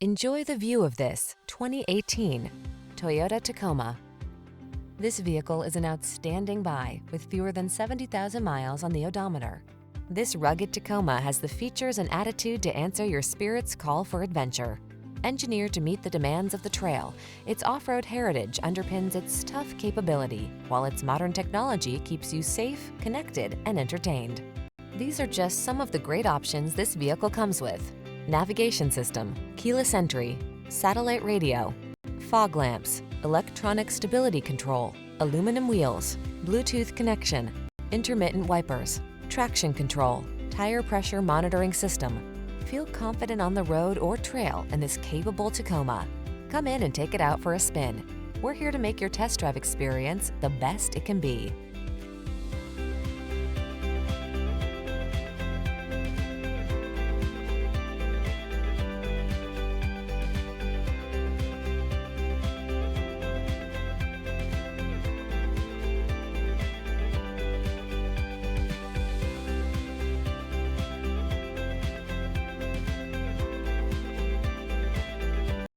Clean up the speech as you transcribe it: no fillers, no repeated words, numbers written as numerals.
Enjoy the view of this 2018 Toyota Tacoma. This vehicle is an outstanding buy with fewer than 70,000 miles on the odometer. This rugged Tacoma has the features and attitude to answer your spirit's call for adventure. Engineered to meet the demands of the trail, its off-road heritage underpins its tough capability, while its modern technology keeps you safe, connected, and entertained. These are just some of the great options this vehicle comes with: navigation system, keyless entry, satellite radio, fog lamps, electronic stability control, aluminum wheels, Bluetooth connection, intermittent wipers, traction control, tire pressure monitoring system. Feel confident on the road or trail in this capable Tacoma. Come in and take it out for a spin. We're here to make your test drive experience the best it can be.